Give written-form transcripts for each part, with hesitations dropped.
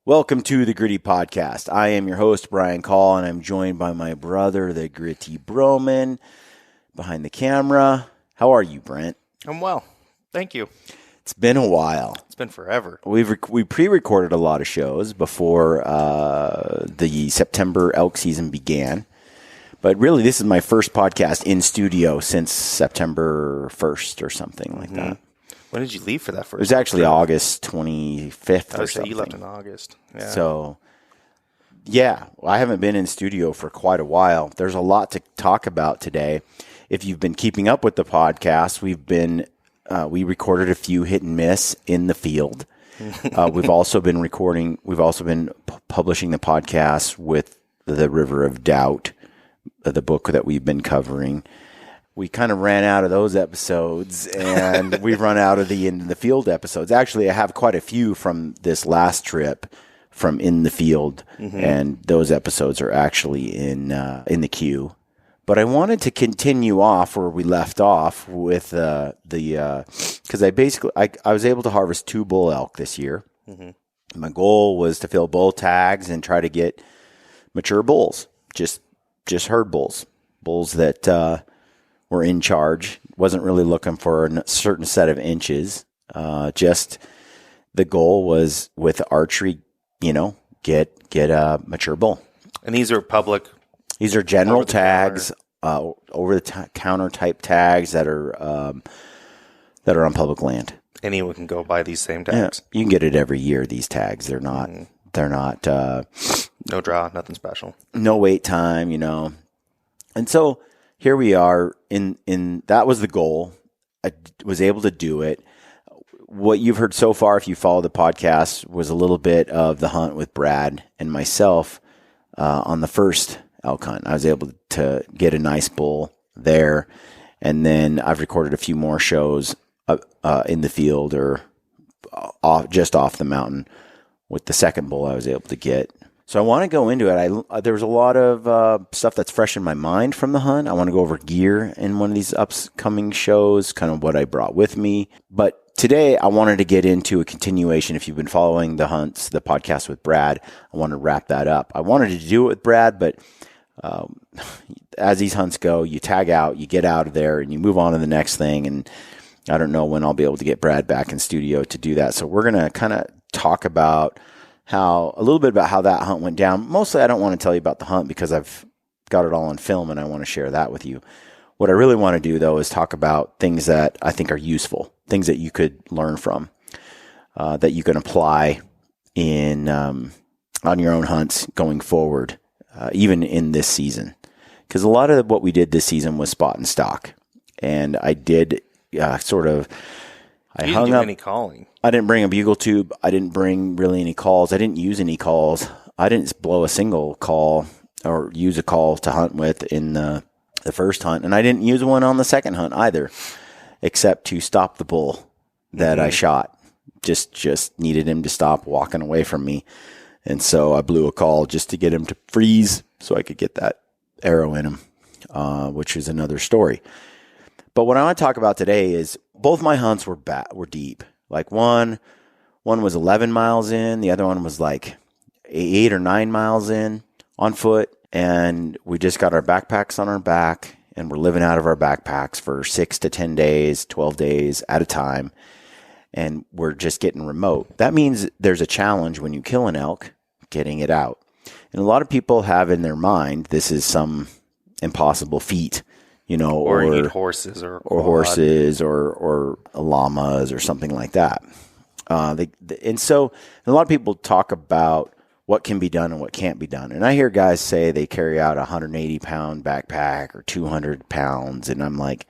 Welcome to the Gritty Podcast. I am your host, Brian Call, and I'm joined by my brother, the Gritty Broman, behind the camera. How are you, Brent? I'm well. Thank you. It's been a while. It's been forever. We pre-recorded a lot of shows before the September elk season began. But really, this is my first podcast in studio since September 1st or something like that. When did you leave for that first? It was actually August 25th or something. You left in August. Yeah. So, yeah, I haven't been in studio for quite a while. There's a lot to talk about today. If you've been keeping up with the podcast, we recorded a few hit and miss in the field. We've also been publishing the podcast with The River of Doubt, the book that we've been covering. We kind of ran out of those episodes, and we've run out of the In the Field episodes. Actually, I have quite a few from this last trip from In the Field, and those episodes are actually in the queue. But I wanted to continue off where we left off with because I was able to harvest 2 bull elk this year. My goal was to fill bull tags and try to get mature bulls, just herd bulls that were in charge. Wasn't really looking for a certain set of inches. Just the goal was with archery, get a mature bull. And these are public. These are general tags, over the counter type tags that are on public land. Anyone can go buy these same tags. Yeah, you can get it every year. These tags, they're not. No draw, nothing special. No wait time, And so here we are. In that was the goal. I was able to do it. What you've heard so far, if you follow the podcast, was a little bit of the hunt with Brad and myself on the first elk hunt. I was able to get a nice bull there, and then I've recorded a few more shows in the field or just off the mountain with the second bull I was able to get. So I want to go into it. There was a lot of stuff that's fresh in my mind from the hunt. I want to go over gear in one of these upcoming shows, kind of what I brought with me. But today I wanted to get into a continuation. If you've been following the hunts, the podcast with Brad, I want to wrap that up. I wanted to do it with Brad, but as these hunts go, you tag out, you get out of there, and you move on to the next thing. And I don't know when I'll be able to get Brad back in studio to do that. So we're going to kind of talk about a little bit about how that hunt went down. Mostly I don't want to tell you about the hunt because I've got it all on film and I want to share that with you. What I really want to do, though, is talk about things that I think are useful, things that you could learn from, that you can apply on your own hunts going forward, even in this season. Because a lot of what we did this season was spot and stock. And I did You didn't do any calling. I didn't bring a bugle tube. I didn't bring really any calls. I didn't use any calls. I didn't blow a single call or use a call to hunt with in the first hunt. And I didn't use one on the second hunt either, except to stop the bull that I shot. Just needed him to stop walking away from me. And so I blew a call just to get him to freeze so I could get that arrow in him, which is another story. But what I want to talk about today is both my hunts were deep. Like one was 11 miles in, the other one was like 8 or 9 miles in on foot, and we just got our backpacks on our back, and we're living out of our backpacks for 6 to 10 days, 12 days at a time, and we're just getting remote. That means there's a challenge when you kill an elk, getting it out. And a lot of people have in their mind this is some impossible feat. Or you need horses or llamas or something like that. And so a lot of people talk about what can be done and what can't be done. And I hear guys say they carry out a 180-pound backpack or 200 pounds. And I'm like,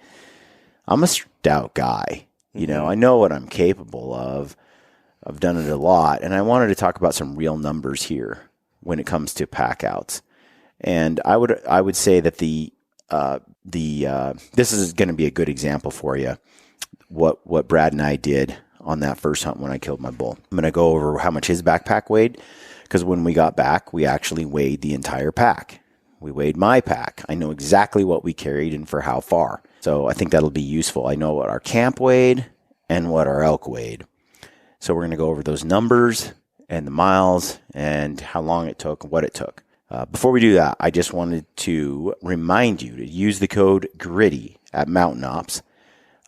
I'm a stout guy. I know what I'm capable of. I've done it a lot. And I wanted to talk about some real numbers here when it comes to pack outs. And I would say that this is going to be a good example for you. What Brad and I did on that first hunt when I killed my bull. I'm going to go over how much his backpack weighed, because when we got back, we actually weighed the entire pack. We weighed my pack. I know exactly what we carried and for how far. So I think that'll be useful. I know what our camp weighed and what our elk weighed. So we're going to go over those numbers and the miles and how long it took and what it took. Before we do that, I just wanted to remind you to use the code GRITTY at Mountain Ops.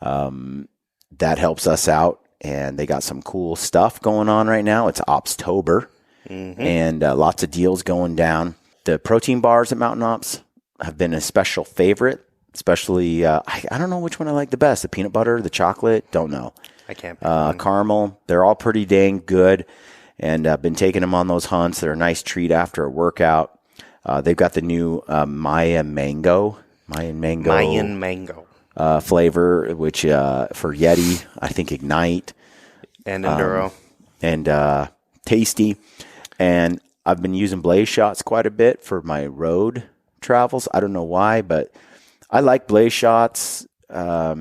That helps us out, and they got some cool stuff going on right now. It's Opstober, and lots of deals going down. The protein bars at Mountain Ops have been a special favorite, especially, I don't know which one I like the best, the peanut butter, the chocolate, don't know. I can't. Caramel, they're all pretty dang good. And I've been taking them on those hunts. They're a nice treat after a workout. They've got the new Mayan Mango flavor, which for Yeti, I think Ignite. And Enduro. And Tasty. And I've been using Blaze Shots quite a bit for my road travels. I don't know why, but I like Blaze Shots. They're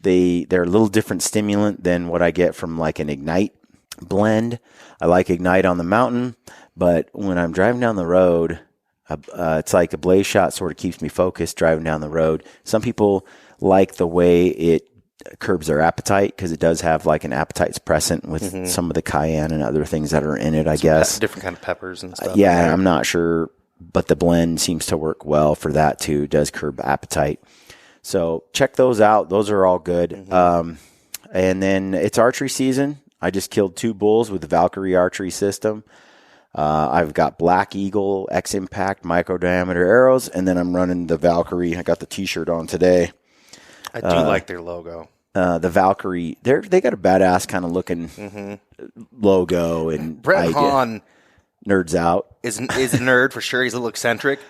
a little different stimulant than what I get from like an Ignite blend. I like Ignite on the mountain, but when I'm driving down the road, it's like a Blaze Shot sort of keeps me focused driving down the road. Some people like the way it curbs their appetite because it does have like an appetite suppressant with some of the cayenne and other things that are in it, I guess. Different kind of peppers and stuff. Yeah, I'm not sure, but the blend seems to work well for that too. It does curb appetite. So check those out. Those are all good. And then it's archery season. I just killed 2 bulls with the Valkyrie archery system. I've got Black Eagle X Impact micro diameter arrows, and then I'm running the Valkyrie. I got the T-shirt on today. I do like their logo. The Valkyrie, they got a badass kind of looking logo, and Brett Hahn nerds out. Is a nerd for sure. He's a little eccentric,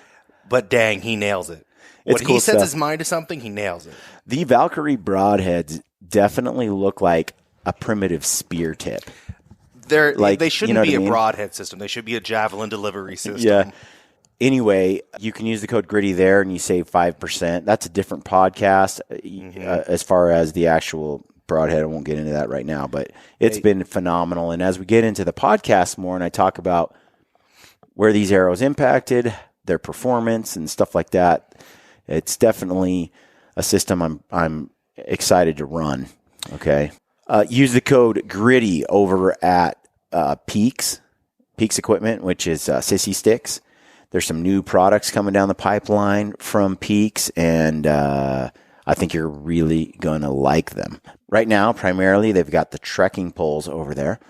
but dang, he nails it. When he sets his mind to something, he nails it. The Valkyrie broadheads definitely look like a primitive spear tip. They shouldn't be a broadhead system. They should be a javelin delivery system. Yeah. Anyway, you can use the code GRITTY there and you save 5%. That's a different podcast as far as the actual broadhead. I won't get into that right now, but it's been phenomenal. And as we get into the podcast more and I talk about where these arrows impacted, their performance and stuff like that, it's definitely a system I'm excited to run. Okay. Use the code GRITTY over at Peaks Equipment, which is Sissy Sticks. There's some new products coming down the pipeline from Peaks, and I think you're really going to like them. Right now, primarily, they've got the trekking poles over there,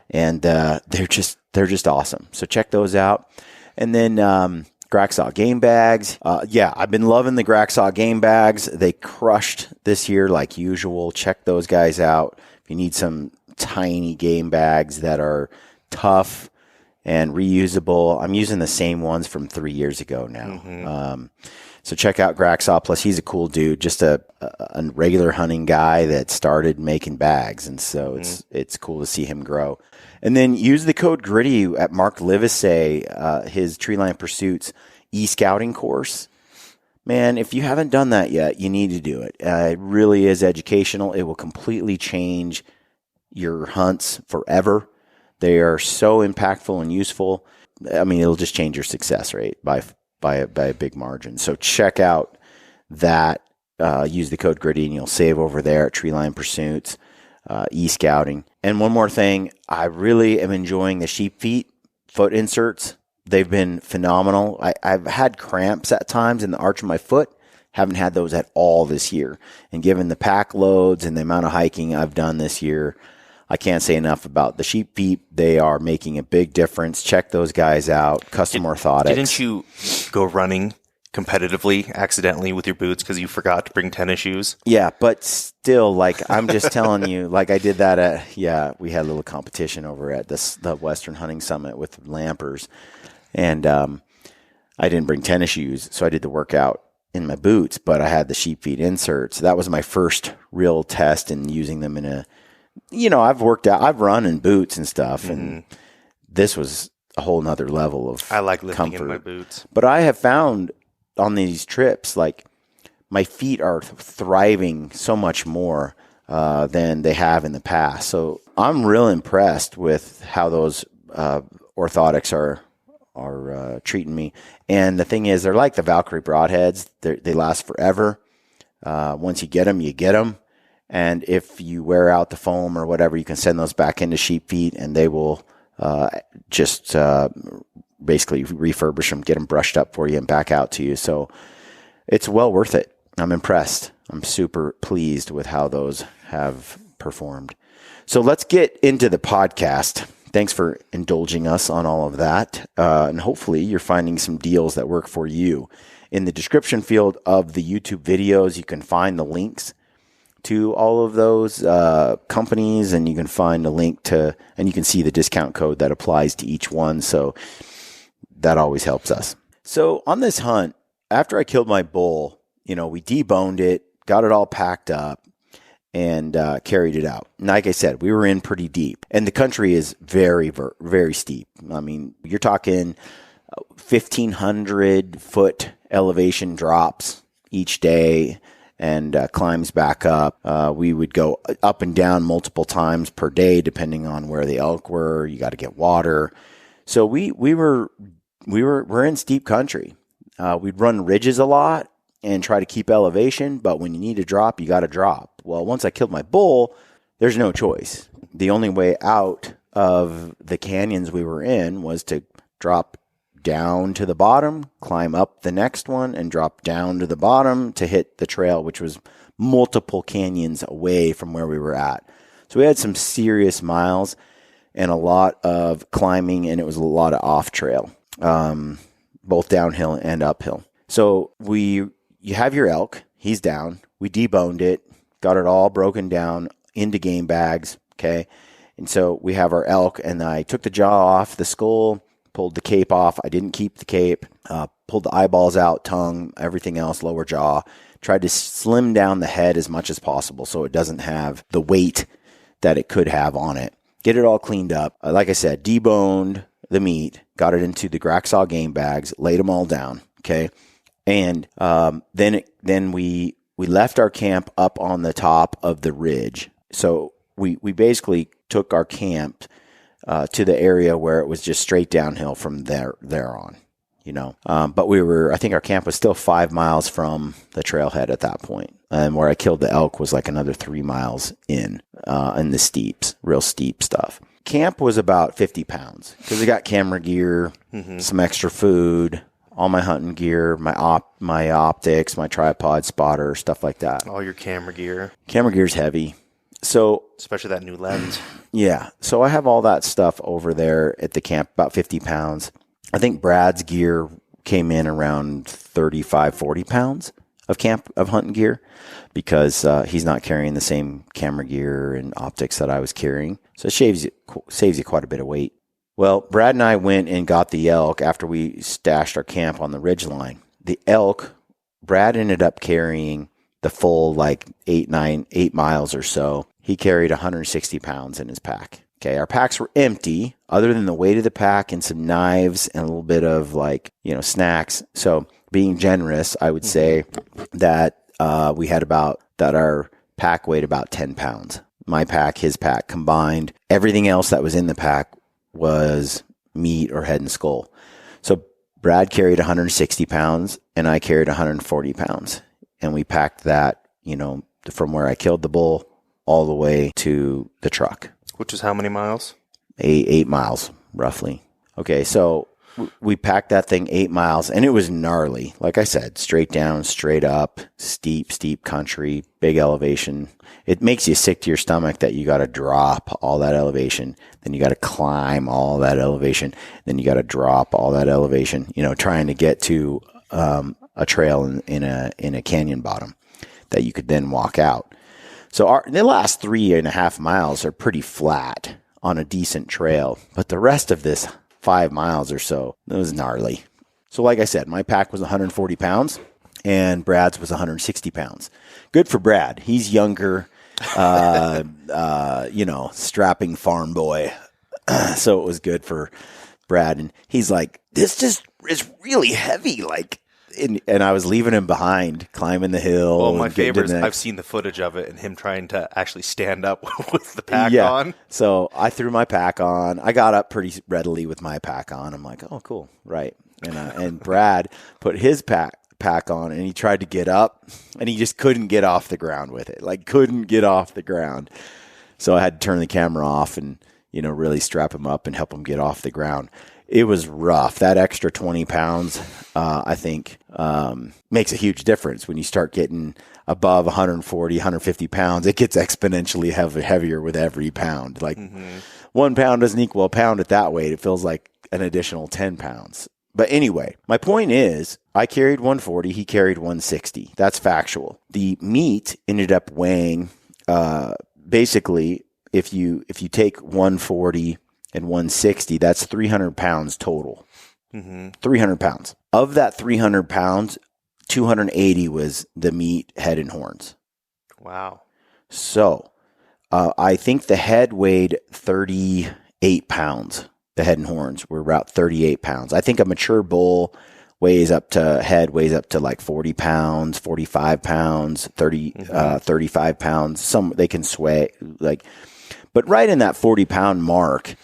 and they're just awesome. So check those out. And then Graxaw game bags. I've been loving the Graxaw game bags. They crushed this year like usual. Check those guys out. If you need some tiny game bags that are tough and reusable, I'm using the same ones from 3 years ago now. So check out Graxaw. Plus, he's a cool dude, just a regular hunting guy that started making bags. And so it's cool to see him grow. And then use the code GRITTY at Mark Livesay, his Treeline Pursuits e-scouting course. Man, if you haven't done that yet, you need to do it. It really is educational. It will completely change your hunts forever. They are so impactful and useful. I mean, it'll just change your success rate by a big margin. So check out that. Use the code GRITTY and you'll save over there at Treeline Pursuits, e-scouting. And one more thing, I really am enjoying the sheep feet foot inserts. They've been phenomenal. I've had cramps at times in the arch of my foot. Haven't had those at all this year. And given the pack loads and the amount of hiking I've done this year, I can't say enough about the sheep feet. They are making a big difference. Check those guys out. Custom Orthotics. Didn't you go running competitively accidentally with your boots because you forgot to bring tennis shoes? Yeah, but still, like, I'm just telling you, like, I did that we had a little competition over at the Western Hunting Summit with Lampers. And I didn't bring tennis shoes, so I did the workout in my boots, but I had the sheep feet inserts. That was my first real test in using them in I've run in boots and stuff, and this was a whole nother level of I like lifting comfort. in my boots. But I have found on these trips, like, my feet are thriving so much more than they have in the past. So I'm real impressed with how those orthotics are treating me. And the thing is, they're like the Valkyrie broadheads. They last forever. Once you get them, you get them. And if you wear out the foam or whatever, you can send those back into sheep feet and they will just basically refurbish them, get them brushed up for you, and back out to you. So it's well worth it. I'm impressed. I'm super pleased with how those have performed. So let's get into the podcast. Thanks for indulging us on all of that. And hopefully you're finding some deals that work for you. In the description field of the YouTube videos, you can find the links to all of those companies, and you can find a link to, and you can see the discount code that applies to each one. So that always helps us. So on this hunt, after I killed my bull, we deboned it, got it all packed up, and carried it out. And like I said, we were in pretty deep, and the country is very, very steep. I mean, you're talking 1,500 foot elevation drops each day, and climbs back up. We would go up and down multiple times per day, depending on where the elk were. You got to get water. So we're in steep country. We'd run ridges a lot and try to keep elevation, but when you need to drop, you got to drop. Well, once I killed my bull, there's no choice. The only way out of the canyons we were in was to drop down to the bottom, climb up the next one, and drop down to the bottom to hit the trail, which was multiple canyons away from where we were at. So we had some serious miles and a lot of climbing, and it was a lot of off trail, both downhill and uphill. So you have your elk, he's down. We deboned it, got it all broken down into game bags. Okay. And so we have our elk, and I took the jaw off the skull, pulled the cape off. I didn't keep the cape, pulled the eyeballs out, tongue, everything else, lower jaw. Tried to slim down the head as much as possible so it doesn't have the weight that it could have on it. Get it all cleaned up. Like I said, deboned the meat, got it into the Graxaw game bags, laid them all down. Okay. And then we left our camp up on the top of the ridge. So we basically took our camp to the area where it was just straight downhill from there on, But I think our camp was still 5 miles from the trailhead at that point. And where I killed the elk was like another 3 miles in the steeps, real steep stuff. Camp was about 50 pounds because I got camera gear, some extra food, all my hunting gear, my optics, my tripod, spotter, stuff like that. All your camera gear. Camera gear's heavy. So, especially that new lens. Yeah. So I have all that stuff over there at the camp, about 50 pounds. I think Brad's gear came in around 35, 40 pounds of hunting gear because he's not carrying the same camera gear and optics that I was carrying. So it saves you quite a bit of weight. Well, Brad and I went and got the elk after we stashed our camp on the ridgeline. The elk, Brad ended up carrying the full 8 miles or so. He carried 160 pounds in his pack. Okay, our packs were empty other than the weight of the pack and some knives and a little bit of snacks. So being generous, I would say that we had our pack weighed about 10 pounds. My pack, his pack combined. Everything else that was in the pack was meat or head and skull. So Brad carried 160 pounds and I carried 140 pounds. And we packed that, from where I killed the bull all the way to the truck. Which is how many miles? 8 miles, roughly. Okay, so we packed that thing 8 miles, and it was gnarly. Like I said, straight down, straight up, steep country, big elevation. It makes you sick to your stomach that you got to drop all that elevation. Then you got to climb all that elevation. Then you got to drop all that elevation, trying to get to a trail in a canyon bottom that you could then walk out. So the last 3.5 miles are pretty flat on a decent trail, but the rest of this 5 miles or so, it was gnarly. So like I said, my pack was 140 pounds and Brad's was 160 pounds. Good for Brad. He's younger, strapping farm boy. So it was good for Brad. And he's like, this just is really heavy. And I was leaving him behind, climbing the hill. Well, my favorite is I've seen the footage of it and him trying to actually stand up with the pack on. So I threw my pack on. I got up pretty readily with my pack on. I'm like, oh, cool. Right. And Brad put his pack on and he tried to get up and he just couldn't get off the ground with it. Couldn't get off the ground. So I had to turn the camera off and really strap them up and help them get off the ground. It was rough. That extra 20 pounds, I think, makes a huge difference when you start getting above 140, 150 pounds. It gets exponentially heavier with every pound. Like 1 pound doesn't equal a pound at that weight. It feels like an additional 10 pounds. But anyway, my point is I carried 140. He carried 160. That's factual. The meat ended up weighing basically if you take 140 and 160, that's 300 pounds total. 300 pounds. Of that 300 pounds, 280 was the meat, head, and horns. Wow. So I think the head weighed 38 pounds. The head and horns were about 38 pounds. I think a mature bull weighs up to like 40 pounds, 45 pounds, 35 pounds. Some they can sway but right in that 40 pound mark.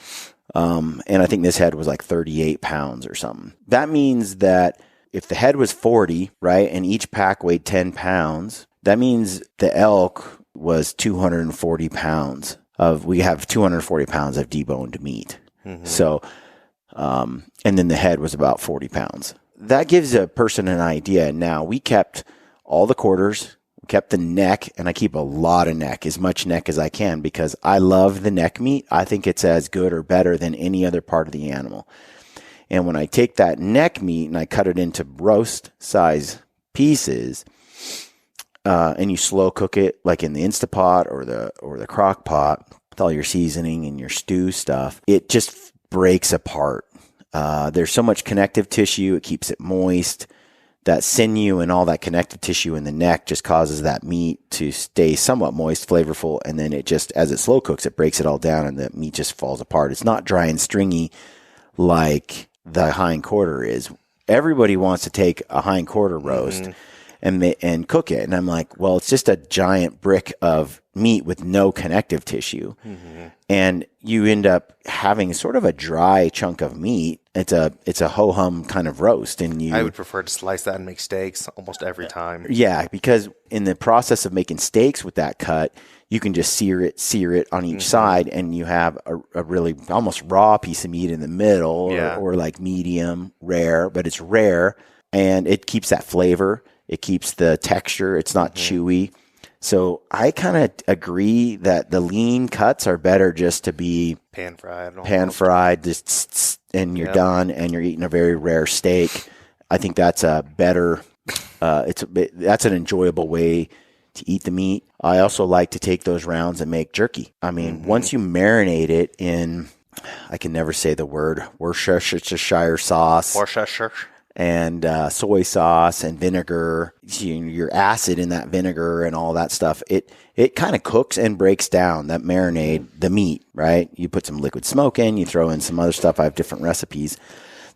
And I think this head was like 38 pounds or something. That means that if the head was 40, right, and each pack weighed 10 pounds, that means the elk was 240 pounds we have 240 pounds of deboned meat. So, and then the head was about 40 pounds. That gives a person an idea. Now, we kept all the quarters, we kept the neck, and I keep a lot of neck, as much neck as I can, because I love the neck meat. I think it's as good or better than any other part of the animal. And when I take that neck meat and I cut it into roast size pieces, and you slow cook it like in the Instapot or the crock pot with all your seasoning and your stew stuff, it just breaks apart. There's so much connective tissue. It keeps it moist. That sinew and all that connective tissue in the neck just causes that meat to stay somewhat moist, flavorful. And then it just, as it slow cooks, it breaks it all down and the meat just falls apart. It's not dry and stringy like the hind quarter is. Everybody wants to take a hind quarter roast and cook it. And I'm like, well, it's just a giant brick of meat with no connective tissue. And you end up having sort of a dry chunk of meat. It's a ho-hum kind of roast. And I would prefer to slice that and make steaks almost every time. Yeah, because in the process of making steaks with that cut, you can just sear it on each side, and you have a really almost raw piece of meat in the middle, or like medium rare, but it's rare, and it keeps that flavor. It keeps the texture. It's not chewy. So I kind of agree that the lean cuts are better just to be pan fried, just and you're done, and you're eating a very rare steak. I think that's a better. That's an enjoyable way to eat the meat. I also like to take those rounds and make jerky. I mean, once you marinate it in, I can never say the word, Worcestershire sauce. And soy sauce and vinegar, your acid in that vinegar and all that stuff, it kind of cooks and breaks down that marinade, the meat, right? You put some liquid smoke in, you throw in some other stuff. I have different recipes.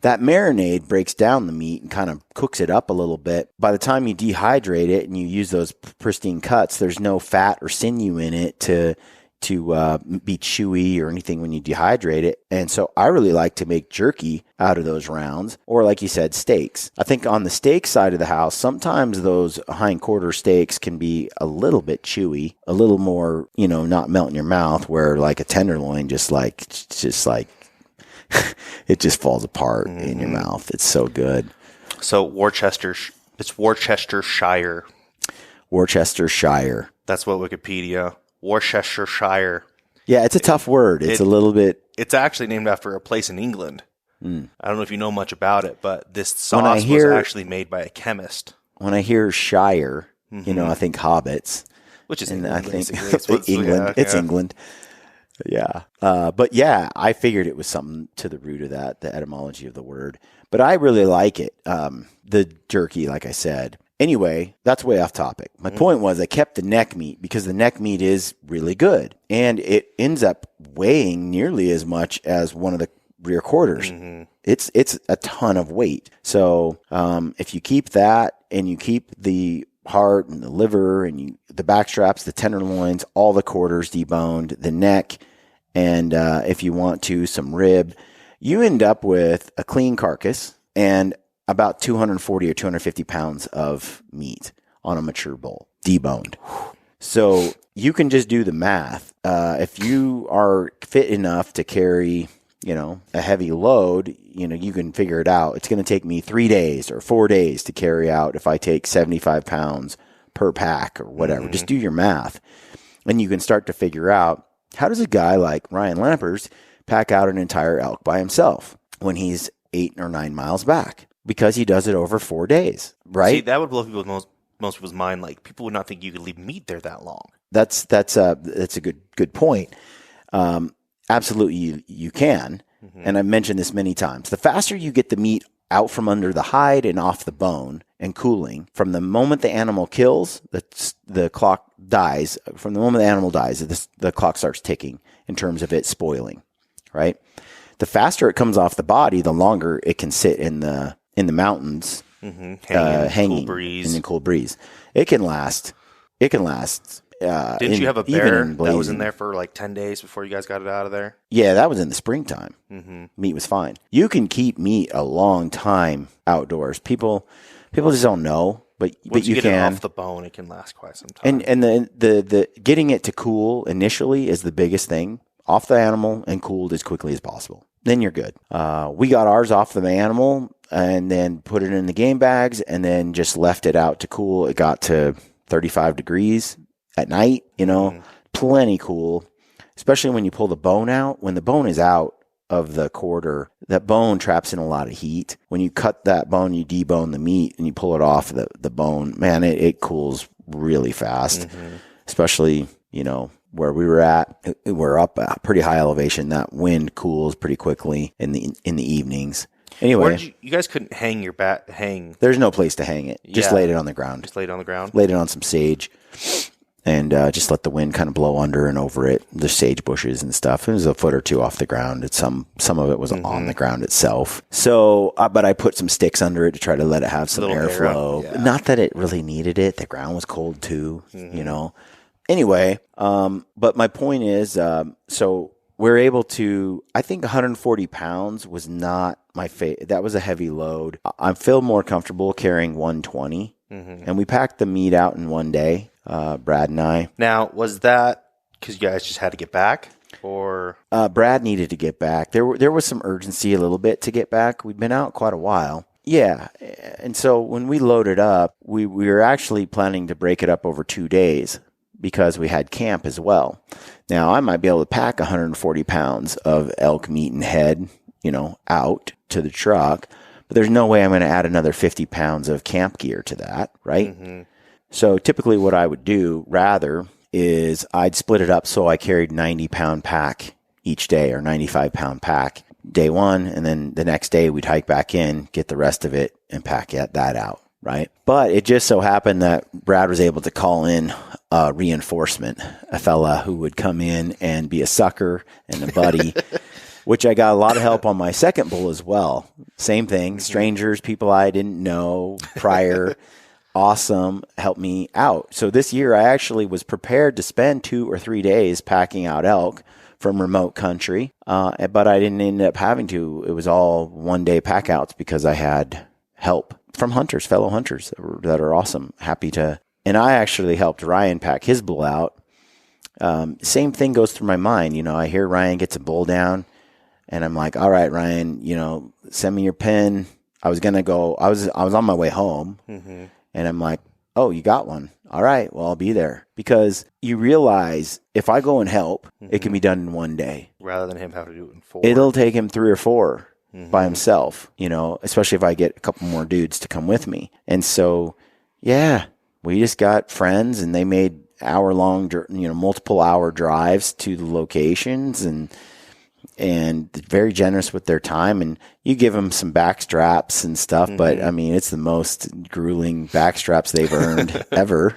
That marinade breaks down the meat and kind of cooks it up a little bit. By the time you dehydrate it and you use those pristine cuts, there's no fat or sinew in it to be chewy or anything when you dehydrate it. And so I really like to make jerky out of those rounds, or like you said, steaks. I think on the steak side of the house, sometimes those hind quarter steaks can be a little bit chewy, a little more, not melt in your mouth, where like a tenderloin just like it just falls apart in your mouth. It's so good. So it's Worcestershire. Worcestershire. That's what Wikipedia. Worcestershire. Yeah, it's a tough word. It's a little bit. It's actually named after a place in England. I don't know if you know much about it, but this sauce was actually made by a chemist. When I hear Shire, I think hobbits. Which is England, I think England. It's England. Yeah. But yeah, I figured it was something to the root of that, the etymology of the word. But I really like it. The jerky, like I said. Anyway, that's way off topic. My point was I kept the neck meat because the neck meat is really good. And it ends up weighing nearly as much as one of the rear quarters. It's a ton of weight. So if you keep that and you keep the heart and the liver and the back straps, the tenderloins, all the quarters deboned, the neck, and if you want to, some rib, you end up with a clean carcass and about 240 or 250 pounds of meat on a mature bull, deboned. So you can just do the math. If you are fit enough to carry, a heavy load, you can figure it out. It's going to take me 3 days or 4 days to carry out if I take 75 pounds per pack or whatever. Just do your math. And you can start to figure out, how does a guy like Ryan Lampers pack out an entire elk by himself when he's 8 or 9 miles back? Because he does it over 4 days, right? See, that would blow most people's mind. Like, people would not think you could leave meat there that long. That's a good point. Absolutely, you can. And I've mentioned this many times. The faster you get the meat out from under the hide and off the bone and cooling, from the moment the animal kills, the clock dies. From the moment the animal dies, the clock starts ticking in terms of it spoiling, right? The faster it comes off the body, the longer it can sit in the mountains, hanging in the cool breeze. It can last. Didn't you have a bear that was in there for like 10 days before you guys got it out of there? Yeah, that was in the springtime. Meat was fine. You can keep meat a long time outdoors. People just don't know, but Once you get can. It off the bone, it can last quite some time. And the getting it to cool initially is the biggest thing. Off the animal and cooled as quickly as possible. Then you're good. We got ours off the animal and then put it in the game bags and then just left it out to cool. It got to 35 degrees at night, plenty cool, especially when you pull the bone out. When the bone is out of the quarter, that bone traps in a lot of heat. When you cut that bone, you debone the meat and you pull it off the bone, man, it cools really fast, especially, where we were at. We're up at pretty high elevation. That wind cools pretty quickly in the evenings. Anyway, you guys couldn't hang your hang. There's no place to hang it. Just laid it on the ground. Just laid it on the ground. Laid it on some sage, and just let the wind kind of blow under and over it. The sage bushes and stuff. It was a foot or two off the ground. Some of it was on the ground itself. So, but I put some sticks under it to try to let it have some airflow. Yeah. Not that it really needed it. The ground was cold too. Anyway, but my point is, so we're able to, I think 140 pounds was not my that was a heavy load. I feel more comfortable carrying 120, and we packed the meat out in one day, Brad and I. Now, was that because you guys just had to get back, or? Brad needed to get back. There was some urgency a little bit to get back. We'd been out quite a while. Yeah, and so when we loaded up, we were actually planning to break it up over 2 days, because we had camp as well. Now, I might be able to pack 140 pounds of elk meat and head, out to the truck, but there's no way I'm going to add another 50 pounds of camp gear to that, right? So typically what I would do rather is I'd split it up so I carried 90-pound pack each day, or 95-pound pack day one, and then the next day we'd hike back in, get the rest of it, and pack that out. Right. But it just so happened that Brad was able to call in reinforcement, a fella who would come in and be a sucker and a buddy, which I got a lot of help on my second bull as well. Same thing. Strangers, people I didn't know prior. Awesome. Helped me out. So this year I actually was prepared to spend 2 or 3 days packing out elk from remote country. But I didn't end up having to. It was all 1 day pack outs because I had help from hunters, fellow hunters that are awesome. Happy to. And I actually helped Ryan pack his bull out. Same thing goes through my mind. I hear Ryan gets a bull down and I'm like, all right, Ryan, send me your pin. I was on my way home and I'm like, oh, you got one. All right, well, I'll be there. Because you realize if I go and help, it can be done in 1 day. Rather than him having to do it in 4. It'll take him 3 or 4. By himself, especially if I get a couple more dudes to come with me. And so, yeah, we just got friends and they made hour-long, multiple hour drives to the locations and very generous with their time. And you give them some back straps and stuff, but I mean, it's the most grueling back straps they've earned ever,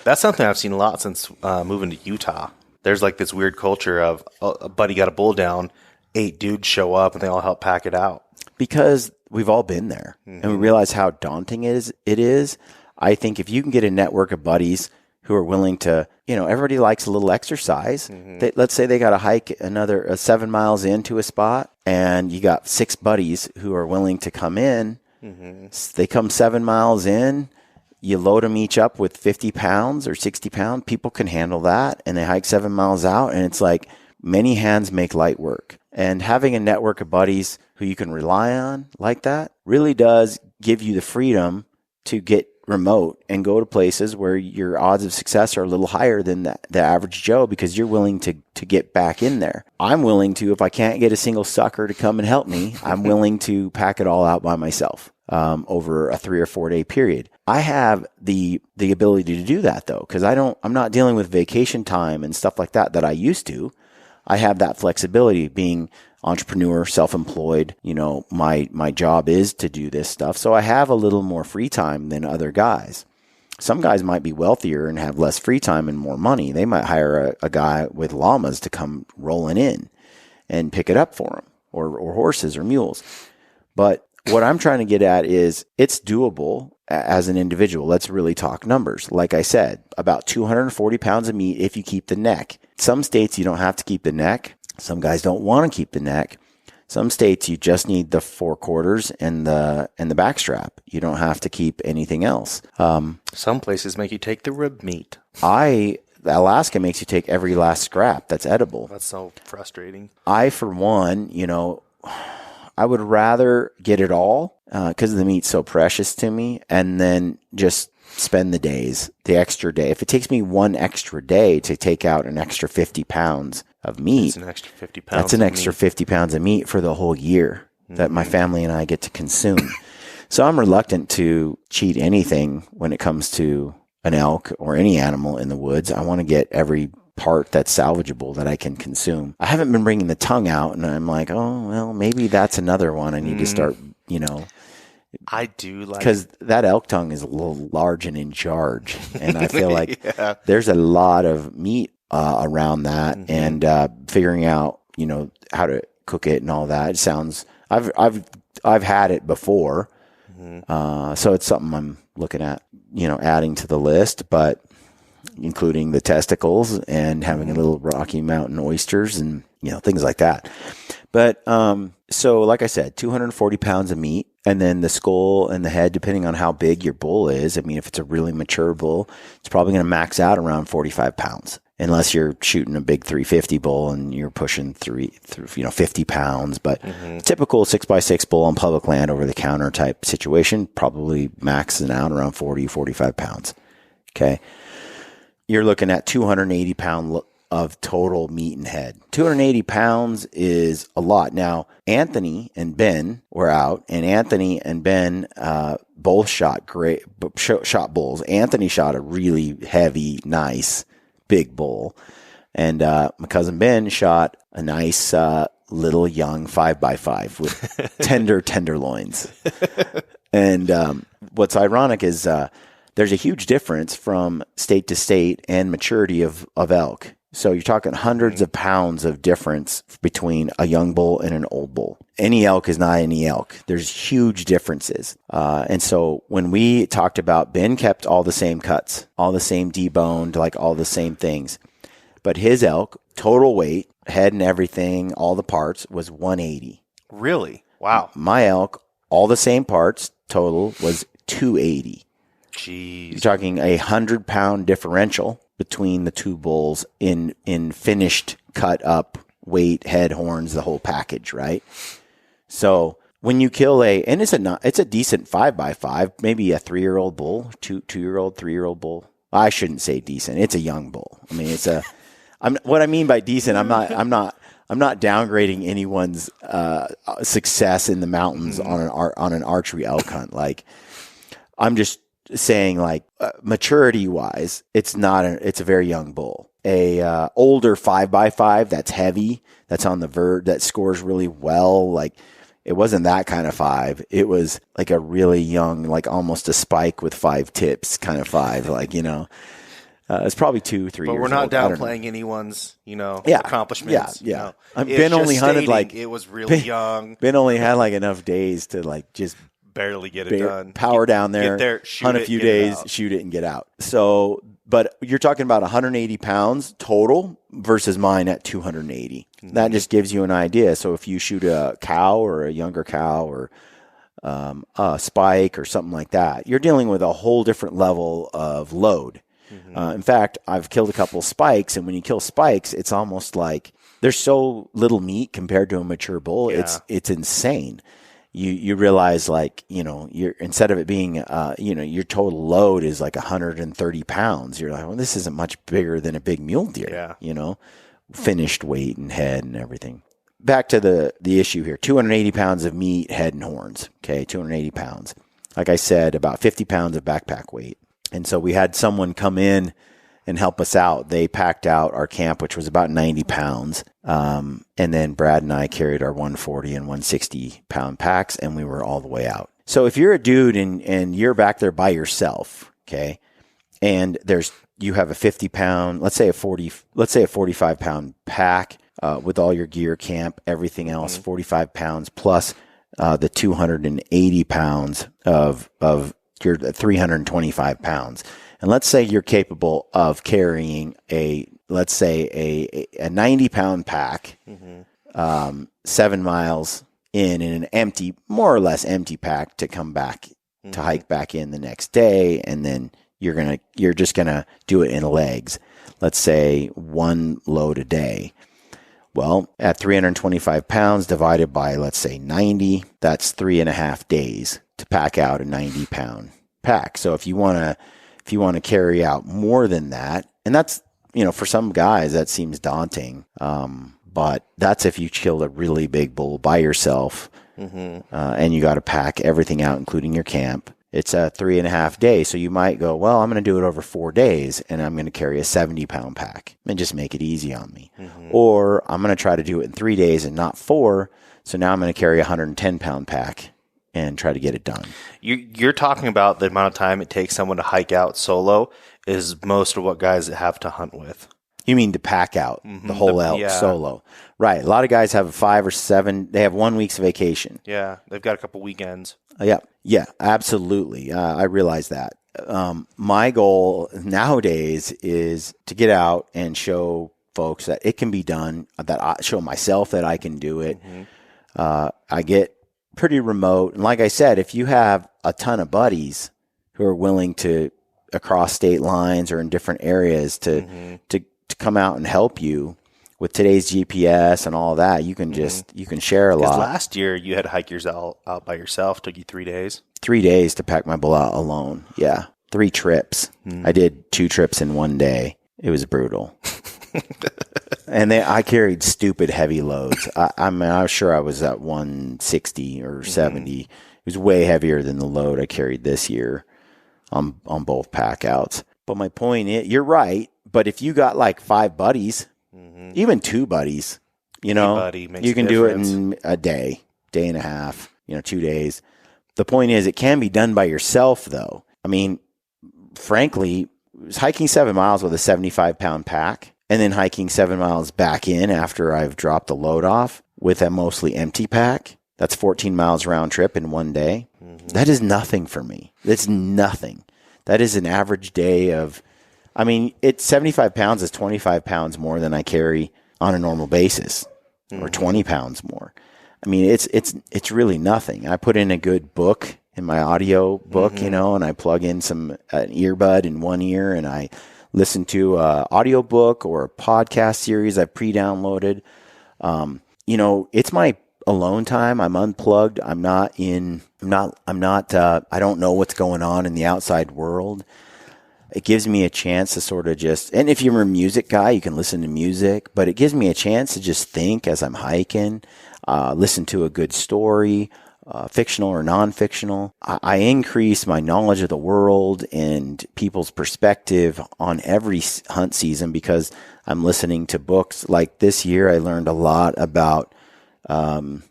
That's something I've seen a lot since moving to Utah. There's like this weird culture of a buddy got a bull down, 8 dudes show up and they all help pack it out. Because we've all been there and we realize how daunting it is. I think if you can get a network of buddies who are willing to, everybody likes a little exercise. Let's say they got to hike another 7 miles into a spot and you got 6 buddies who are willing to come in. They come 7 miles in. you load them each up with 50 pounds or 60 pounds. People can handle that, and they hike 7 miles out, and it's like many hands make light work. And having a network of buddies who you can rely on like that really does give you the freedom to get remote and go to places where your odds of success are a little higher than the average Joe, because you're willing to get back in there. I'm willing to, if I can't get a single sucker to come and help me, I'm willing to pack it all out by myself over a 3 or 4 day period. I have the ability to do that though, because I'm not dealing with vacation time and stuff like that I used to. I have that flexibility being entrepreneur, self-employed. My job is to do this stuff. So I have a little more free time than other guys. Some guys might be wealthier and have less free time and more money. They might hire a guy with llamas to come rolling in and pick it up for them, or horses or mules. But what I'm trying to get at is it's doable as an individual. Let's really talk numbers. Like I said, about 240 pounds of meat if you keep the neck. Some states you don't have to keep the neck. Some guys don't want to keep the neck. Some states you just need the 4 quarters and the back strap. You don't have to keep anything else. Some places make you take the rib meat. Alaska makes you take every last scrap that's edible. That's so frustrating. I, for one, I would rather get it all because the meat's so precious to me, and then just spend the extra day. If it takes me 1 extra day to take out an extra 50 pounds of meat, that's an extra 50 pounds. That's an extra 50 pounds of meat for the whole year that my family and I get to consume. So I'm reluctant to cheat anything when it comes to an elk or any animal in the woods. I want to get every part that's salvageable that I can consume. I haven't been bringing the tongue out, and I'm like, oh, well, maybe that's another one I need to start, I do like, because that elk tongue is a little large and in charge, and I feel like there's a lot of meat around that, and figuring out how to cook it and all that. It sounds I've had it before, so it's something I'm looking at adding to the list, but including the testicles and having a little Rocky Mountain oysters and things like that. But so like I said, 240 pounds of meat. And then the skull and the head, depending on how big your bull is. I mean, if it's a really mature bull, it's probably going to max out around 45 pounds, unless you're shooting a big 350 bull and you're pushing 50 pounds. But typical 6x6 bull on public land over the counter type situation, probably maxing out around 40, 45 pounds. Okay. You're looking at 280 pound of total meat and head. 280 pounds is a lot. Now, Anthony and Ben were out, and Anthony and Ben both shot bulls. Anthony shot a really heavy, nice, big bull. And my cousin Ben shot a nice little young 5x5 with tender tenderloins. And what's ironic is there's a huge difference from state to state and maturity of elk. So you're talking hundreds of pounds of difference between a young bull and an old bull. Any elk is not any elk. There's huge differences. And so when we talked about, Ben kept all the same cuts, all the same deboned, like all the same things. But his elk, total weight, head and everything, all the parts, was 180. Really? Wow. My elk, all the same parts, total, was 280. Jeez. You're talking 100-pound differential between the two bulls in finished, cut up weight, head, horns, the whole package, right? So when you kill and it's a decent 5x5, maybe a 3-year-old bull, 2-year-old, 3-year-old bull. I shouldn't say decent. It's a young bull. I mean, what I mean by decent, I'm not downgrading anyone's success in the mountains on an archery elk hunt. Like, I'm just saying, like, maturity wise, it's a very young bull. A older 5x5 that's heavy, that's on the verge, that scores really well. Like, it wasn't that kind of 5. It was like a really young, like almost a spike with 5 tips kind of 5. Like, it's probably 2-3 years old. But we're not downplaying anyone's, accomplishments. Yeah. Ben only hunted it was really young. Ben only had like enough days to like just barely get it done. Power down there, hunt a few days, shoot it, and get out. So, but you're talking about 180 pounds total versus mine at 280. That just gives you an idea. So if you shoot a cow or a younger cow or a spike or something like that, you're dealing with a whole different level of load. In fact, I've killed a couple of spikes, and when you kill spikes, it's almost like there's so little meat compared to a mature bull. Yeah. It's insane. You realize, like, you're, instead of it being, your total load is like 130 pounds. You're like, well, this isn't much bigger than a big mule deer, finished weight and head and everything. Back to the issue here, 280 pounds of meat, head and horns. Okay. 280 pounds. Like I said, about 50 pounds of backpack weight. And so we had someone come in and help us out. They packed out our camp, which was about 90 pounds. And then Brad and I carried our 140 and 160 pound packs, and we were all the way out. So if you're a dude and you're back there by yourself, okay, and you have a 50 pound, let's say a 45 pound pack, with all your gear, camp, everything else, 45 pounds plus, the 280 pounds of your 325 pounds. And let's say you're capable of carrying a 90 pound pack, 7 miles in an empty, more or less empty pack to come back to hike back in the next day. And then you're just going to do it in legs. Let's say one load a day. Well, at 325 pounds divided by, let's say 90, that's 3.5 days to pack out a 90 pound pack. So if you want to carry out more than that, and that's, for some guys that seems daunting. But that's if you killed a really big bull by yourself, and you got to pack everything out, including your camp. It's a 3.5 days. So you might go, well, I'm going to do it over 4 days, and I'm going to carry a 70 pound pack and just make it easy on me. Or I'm going to try to do it in 3 days and not 4. So now I'm going to carry a 110 pound pack and try to get it done. You're talking about the amount of time it takes someone to hike out solo is most of what guys have to hunt with. You mean to pack out the whole elk solo. Right. A lot of guys have 5 or 7. They have 1 week's vacation. Yeah. They've got a couple weekends. Yeah, absolutely. I realize that. My goal nowadays is to get out and show folks that it can be done, that I show myself that I can do it. I get pretty remote. And like I said, if you have a ton of buddies who are willing to, across state lines or in different areas, to come out and help you with today's GPS and all that, you can you can share a lot. Last year you had hikers out by yourself. Took you 3 days. 3 days to pack my bull out alone. Yeah. 3 trips. I did 2 trips in 1 day. It was brutal. And I carried stupid heavy loads. I was sure I was at 160 or 70. It was way heavier than the load I carried this year on both pack outs. But my point is, you're right. But if you got like 5 buddies, even 2 buddies, you can do it in a day and a half, 2 days. The point is, it can be done by yourself, though. I mean, frankly, hiking 7 miles with a 75 pound pack and then hiking 7 miles back in after I've dropped the load off with a mostly empty pack, that's 14 miles round trip in 1 day. That is nothing for me. That's nothing. That is an average day of, it's 75 pounds is 25 pounds more than I carry on a normal basis, or 20 pounds more. It's really nothing. I put in a good book in my audio book, and I plug in an earbud in one ear, and I listen to a audio book or a podcast series I pre-downloaded. It's my alone time. I'm unplugged. I don't know what's going on in the outside world. It gives me a chance to sort of and if you're a music guy, you can listen to music, but it gives me a chance to just think as I'm hiking, listen to a good story, fictional or non-fictional. I increase my knowledge of the world and people's perspective on every hunt season because I'm listening to books. Like this year, I learned a lot about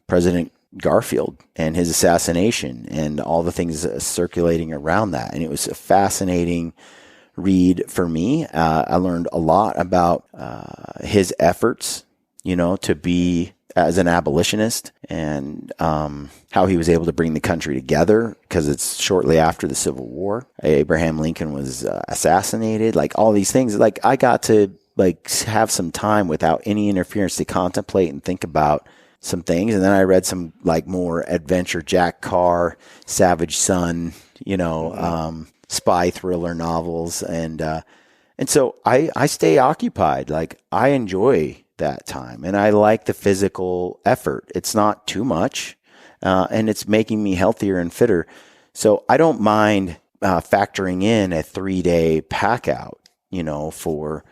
President Garfield and his assassination and all the things circulating around that. And it was a fascinating read for me. I learned a lot about his efforts, to be as an abolitionist and how he was able to bring the country together because it's shortly after the Civil War. Abraham Lincoln was assassinated, like all these things. Like I got to have some time without any interference to contemplate and think about some things. And then I read some like more adventure Jack Carr, Savage Son, spy thriller novels. And so I stay occupied. Like I enjoy that time and I like the physical effort. It's not too much. And it's making me healthier and fitter. So I don't mind factoring in a 3-day pack out, for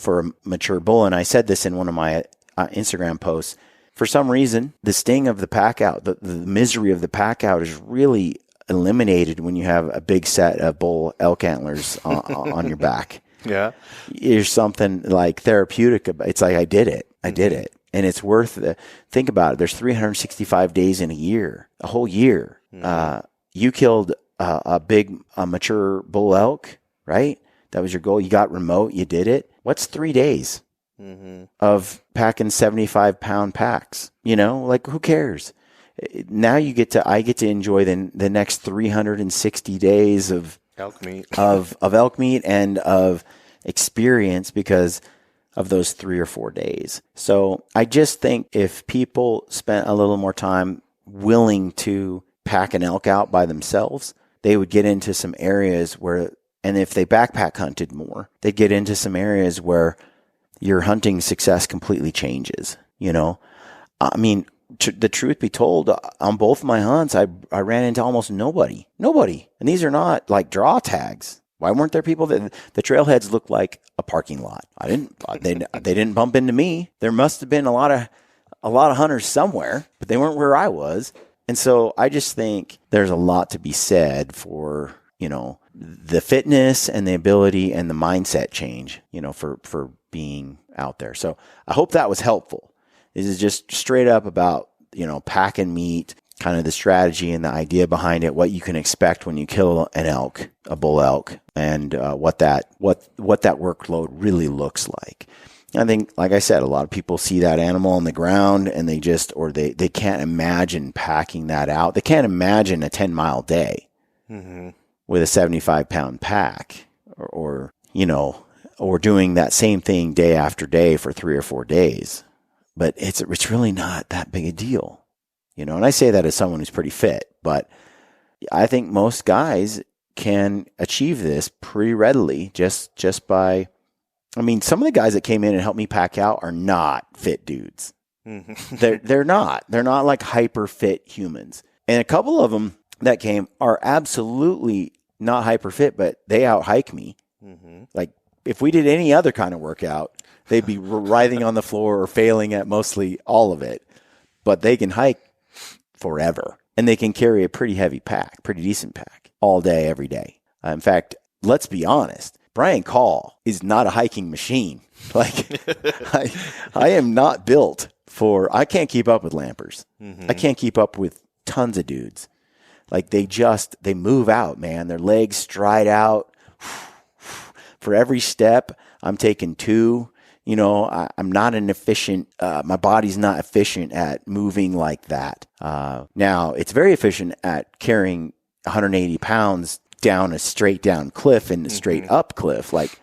a mature bull. And I said this in one of my Instagram posts. For some reason, the sting of the pack out, the misery of the pack out is really eliminated when you have a big set of bull elk antlers on your back. Yeah. There's something like therapeutic about it's like I did it. And it's worth it. Think about it. There's 365 days in a year, a whole year. You killed a mature bull elk, right? That was your goal. You got remote. You did it. What's 3 days of packing 75-pound packs? Like who cares? Now I get to enjoy the next 360 days of elk meat, of elk meat and of experience because of those 3 or 4 days. So I just think if people spent a little more time willing to pack an elk out by themselves, they would get into some areas where, and if they backpack hunted more, they'd get into some areas where your hunting success completely changes. I mean, the truth be told, on both my hunts, I ran into almost nobody. And these are not like draw tags. Why weren't there people that the trailheads looked like a parking lot? They didn't bump into me. There must have been a lot of hunters somewhere, but they weren't where I was. And so I just think there's a lot to be said for, the fitness and the ability and the mindset change, for being out there. So I hope that was helpful. This is just straight up about, packing meat, kind of the strategy and the idea behind it, what you can expect when you kill an elk, a bull elk, and what that workload really looks like. I think, like I said, a lot of people see that animal on the ground and they can't imagine packing that out. They can't imagine a 10-mile day with a 75-pound pack or doing that same thing day after day for 3 or 4 days. But it's really not that big a deal. And I say that as someone who's pretty fit, but I think most guys can achieve this pretty readily just by, some of the guys that came in and helped me pack out are not fit dudes. They're not like hyper fit humans. And a couple of them that came are absolutely not hyper fit, but they out hike me. Like if we did any other kind of workout, they'd be writhing on the floor or failing at mostly all of it, but they can hike forever and they can carry a pretty heavy pack, pretty decent pack all day, every day. In fact, let's be honest. Brian Call is not a hiking machine. Like I am not built I can't keep up with lampers. I can't keep up with tons of dudes. Like they move out, man. Their legs stride out. For every step, I'm taking 2. I'm not an efficient, my body's not efficient at moving like that. Now it's very efficient at carrying 180 pounds down a straight down cliff and a straight up cliff. Like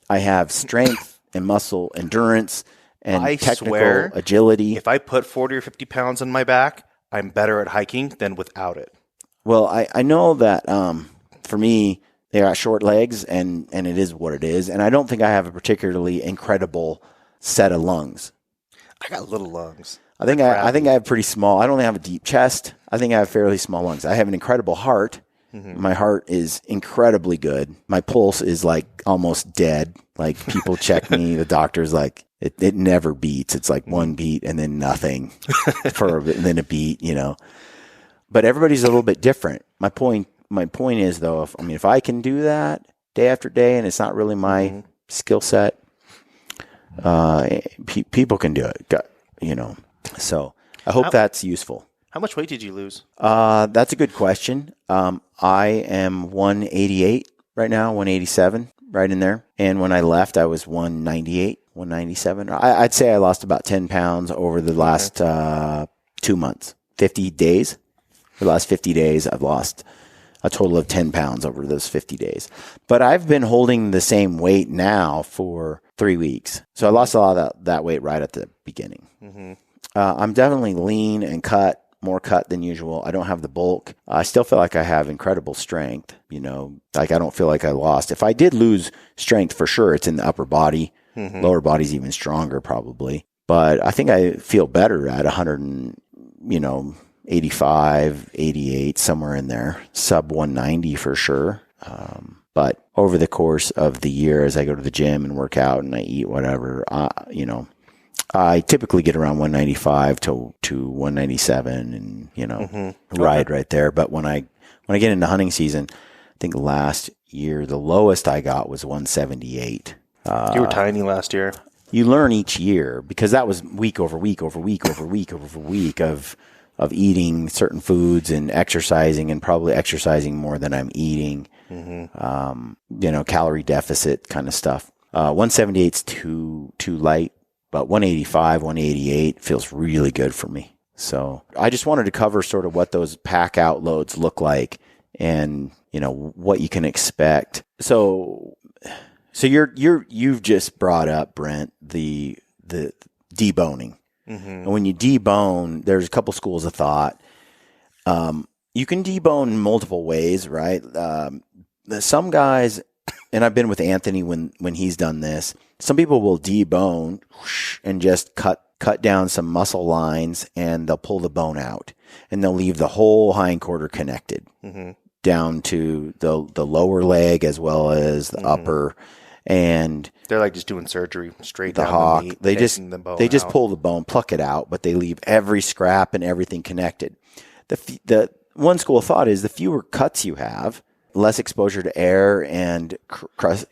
I have strength and muscle endurance and technical agility. If I put 40 or 50 pounds on my back, I'm better at hiking than without it. Well, I know that, for me, they got short legs and it is what it is. And I don't think I have a particularly incredible set of lungs. I got little lungs. I think I have pretty small. I don't have a deep chest. I think I have fairly small lungs. I have an incredible heart. My heart is incredibly good. My pulse is like almost dead. Like people check me. The doctor's like, it never beats. It's like one beat and then nothing and then a beat, But everybody's a little bit different. My point is though, if I can do that day after day and it's not really my skill set, people can do it, So I hope that's useful. How much weight did you lose? That's a good question. I am 188 right now, 187, right in there. And when I left, I was 198, 197. I'd say I lost about 10 pounds over the last 2 months, 50 days. For the last 50 days, I've lost a total of 10 pounds over those 50 days. But I've been holding the same weight now for 3 weeks. So I lost a lot of that weight right at the beginning. I'm definitely lean and more cut than usual. I don't have the bulk. I still feel like I have incredible strength. Like I don't feel like I lost. If I did lose strength, for sure, it's in the upper body. Lower body's even stronger probably. But I think I feel better at 100 and, 85, 88, somewhere in there. Sub 190 for sure. But over the course of the year, as I go to the gym and work out and I eat whatever, I typically get around 195 to 197 and, ride right there. But when I get into hunting season, I think last year, the lowest I got was 178. You were tiny last year. You learn each year because that was week over week over week over week over week of eating certain foods and exercising, and probably exercising more than I'm eating, calorie deficit kind of stuff. 178 is too light. But 185, 188 feels really good for me. So I just wanted to cover sort of what those pack out loads look like and, what you can expect. So you've just brought up, Brent, the deboning. And when you debone, there's a couple schools of thought. You can debone multiple ways, right? Some guys, and I've been with Anthony when he's done this, some people will debone and just cut down some muscle lines, and they'll pull the bone out, and they'll leave the whole hindquarter connected down to the lower leg as well as the upper. And they're like just doing surgery straight the down hock. the meat, They just out. pull the bone, pluck it out, but they leave every scrap and everything connected. The one school of thought is the fewer cuts you have, less exposure to air, and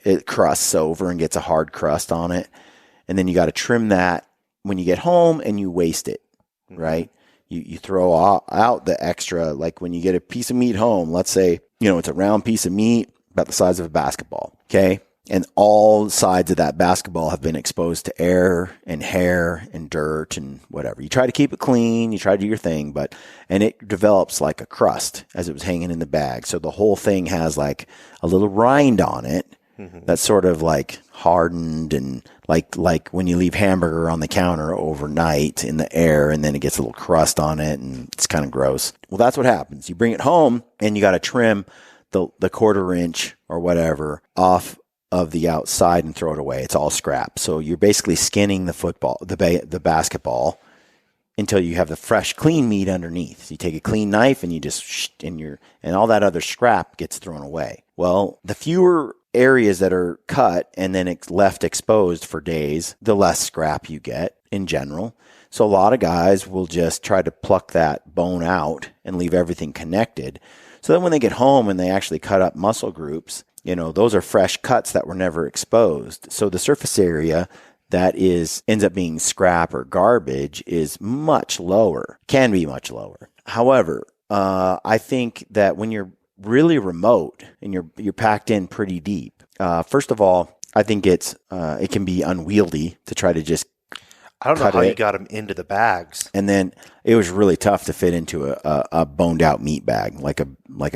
it crusts over and gets a hard crust on it. And then you got to trim that when you get home, and you waste it, right? You throw out the extra, like when you get a piece of meat home, let's say, it's a round piece of meat about the size of a basketball, okay? And all sides of that basketball have been exposed to air and hair and dirt and whatever. You try to keep it clean, you try to do your thing, and it develops like a crust as it was hanging in the bag. So the whole thing has like a little rind on it that's sort of like hardened, and like when you leave hamburger on the counter overnight in the air, and then it gets a little crust on it, and it's kind of gross. Well, that's what happens. You bring it home, and you got to trim the 1/4 inch or whatever off of the outside and throw it away. It's all scrap. So you're basically skinning the basketball until you have the fresh, clean meat underneath. So you take a clean knife and you just and all that other scrap gets thrown away. Well, the fewer areas that are cut and then it's left exposed for days, the less scrap you get in general. So a lot of guys will just try to pluck that bone out and leave everything connected. So then when they get home and they actually cut up muscle groups, those are fresh cuts that were never exposed. So the surface area that ends up being scrap or garbage is much lower, can be much lower. However, I think that when you're really remote and you're packed in pretty deep, first of all, I think it can be unwieldy to try to just I don't know how you got them into the bags. And then it was really tough to fit into a boned out meat bag, like a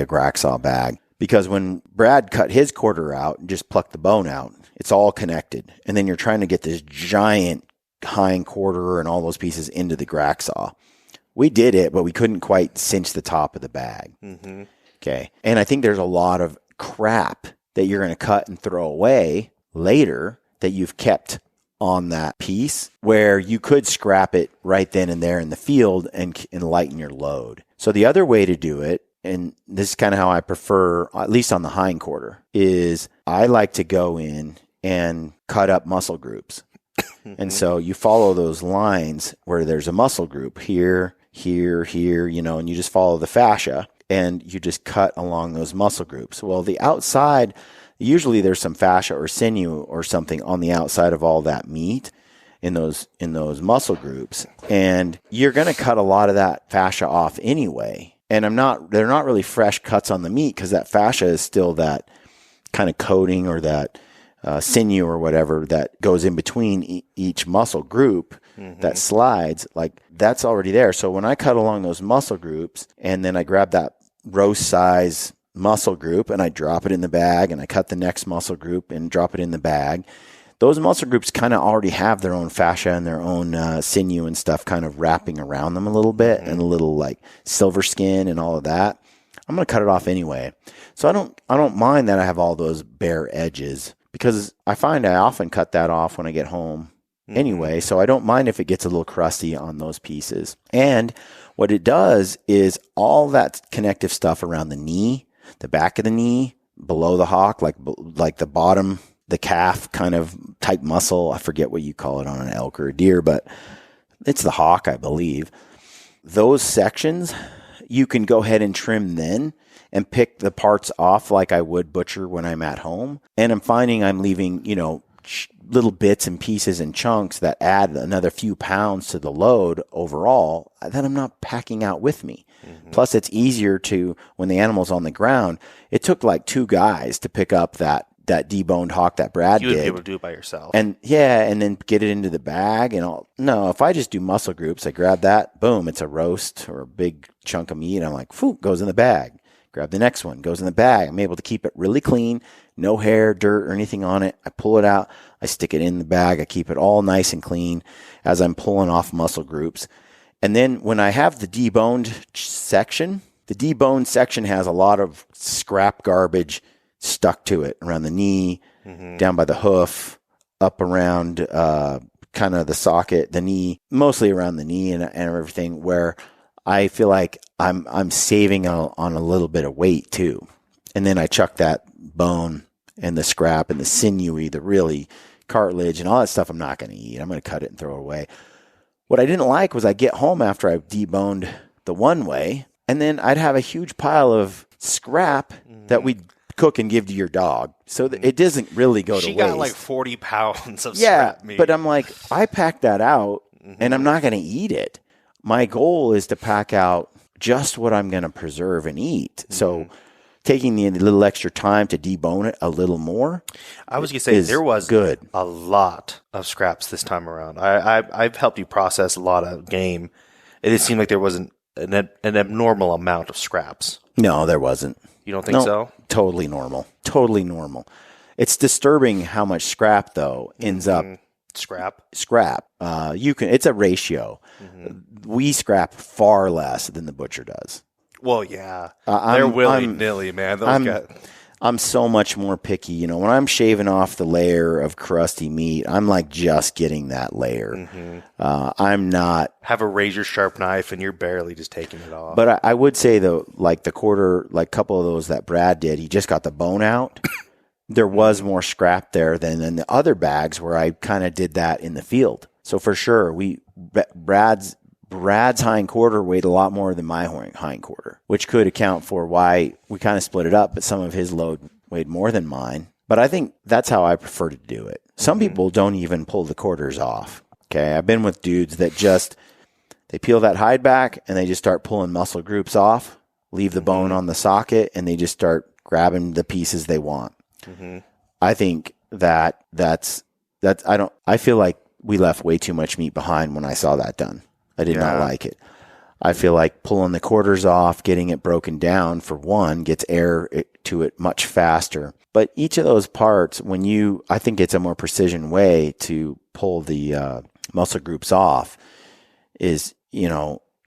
Graxaw bag. Because when Brad cut his quarter out and just plucked the bone out, it's all connected. And then you're trying to get this giant hind quarter and all those pieces into the Graxaw. We did it, but we couldn't quite cinch the top of the bag. Okay. And I think there's a lot of crap that you're going to cut and throw away later that you've kept on that piece, where you could scrap it right then and there in the field and lighten your load. So the other way to do it, and this is kind of how I prefer, at least on the hind quarter, is I like to go in and cut up muscle groups. And so you follow those lines where there's a muscle group here, here, here, and you just follow the fascia and you just cut along those muscle groups. Well, the outside, usually there's some fascia or sinew or something on the outside of all that meat in those muscle groups. And you're going to cut a lot of that fascia off anyway. And they're not really fresh cuts on the meat because that fascia is still that kind of coating or that sinew or whatever that goes in between each muscle group that slides, like that's already there. So when I cut along those muscle groups and then I grab that roast size muscle group and I drop it in the bag and I cut the next muscle group and drop it in the bag, those muscle groups kind of already have their own fascia and their own sinew and stuff kind of wrapping around them a little bit, and a little like silver skin and all of that. I'm going to cut it off anyway. So I don't mind that I have all those bare edges, because I find I often cut that off when I get home anyway. So I don't mind if it gets a little crusty on those pieces. And what it does is all that connective stuff around the knee, the back of the knee, below the hock, like the bottom, the calf kind of type muscle. I forget what you call it on an elk or a deer, but it's the hock, I believe. Those sections, you can go ahead and trim then and pick the parts off like I would butcher when I'm at home. And I'm finding I'm leaving, little bits and pieces and chunks that add another few pounds to the load overall that I'm not packing out with me. Plus, it's easier to, when the animal's on the ground, it took like 2 guys to pick up that deboned hock that Brad You did. would be able to do it by yourself. And then get it into the bag and all. No, if I just do muscle groups, I grab that, boom, it's a roast or a big chunk of meat. I'm like, phew, goes in the bag. Grab the next one, goes in the bag. I'm able to keep it really clean, no hair, dirt, or anything on it. I pull it out, I stick it in the bag. I keep it all nice and clean as I'm pulling off muscle groups. And then when I have the deboned section, the deboned section has a lot of scrap garbage stuck to it around the knee, down by the hoof, up around kind of the socket, the knee, mostly around the knee and everything, where I feel like I'm saving on a little bit of weight too. And then I chuck that bone and the scrap and the sinewy, the really cartilage and all that stuff I'm not going to eat. I'm going to cut it and throw it away. What I didn't like was I get home after I deboned the one way, and then I'd have a huge pile of scrap that we'd cook and give to your dog. So it doesn't really go to waste. She got like 40 pounds of scrap meat. But I'm like, I packed that out and I'm not going to eat it. My goal is to pack out just what I'm going to preserve and eat. So taking the little extra time to debone it a little more. I was going to say, there was good. A lot of scraps this time around. I've helped you process a lot of game. It did seem like there wasn't an abnormal amount of scraps. No, there wasn't. You don't think so? Totally normal. Totally normal. It's disturbing how much scrap, though, ends up. Scrap. It's a ratio. We scrap far less than the butcher does. Well, yeah. They're willy-nilly, man. I'm so much more picky. When I'm shaving off the layer of crusty meat, I'm like just getting that layer. I'm not. Have a razor-sharp knife and you're barely just taking it off. But I would say, though, like the quarter, like couple of those that Brad did, he just got the bone out. There was more scrap there than in the other bags where I kind of did that in the field. So for sure, Brad's hind quarter weighed a lot more than my hind quarter, which could account for why we kind of split it up, but some of his load weighed more than mine. But I think that's how I prefer to do it. Some people don't even pull the quarters off. Okay, I've been with dudes that they peel that hide back and they just start pulling muscle groups off, leave the bone on the socket, and they just start grabbing the pieces they want. I think I feel like we left way too much meat behind when I saw that done. I did not like it. I feel like pulling the quarters off, getting it broken down, for one, gets air to it much faster. But each of those parts, I think it's a more precision way to pull the muscle groups off is,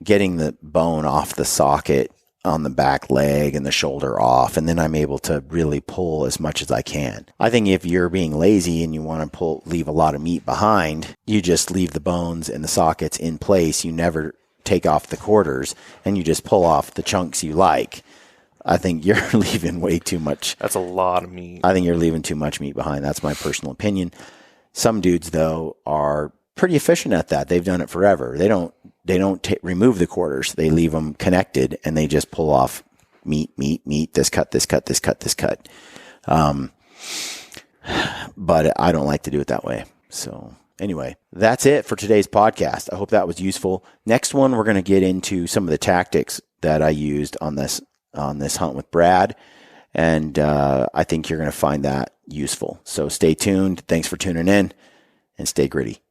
getting the bone off the socket on the back leg and the shoulder off, and then I'm able to really pull as much as I can. I think if you're being lazy and you want to leave a lot of meat behind, you just leave the bones and the sockets in place. You never take off the quarters and you just pull off the chunks you like. I think you're leaving way too much. That's a lot of meat. I think you're leaving too much meat behind. That's my personal opinion. Some dudes, though, are pretty efficient at that. They've done it forever. They don't remove the quarters. They leave them connected and they just pull off meat, this cut. But I don't like to do it that way. So anyway, that's it for today's podcast. I hope that was useful. Next one, we're going to get into some of the tactics that I used on this hunt with Brad. And I think you're going to find that useful. So stay tuned. Thanks for tuning in and stay gritty.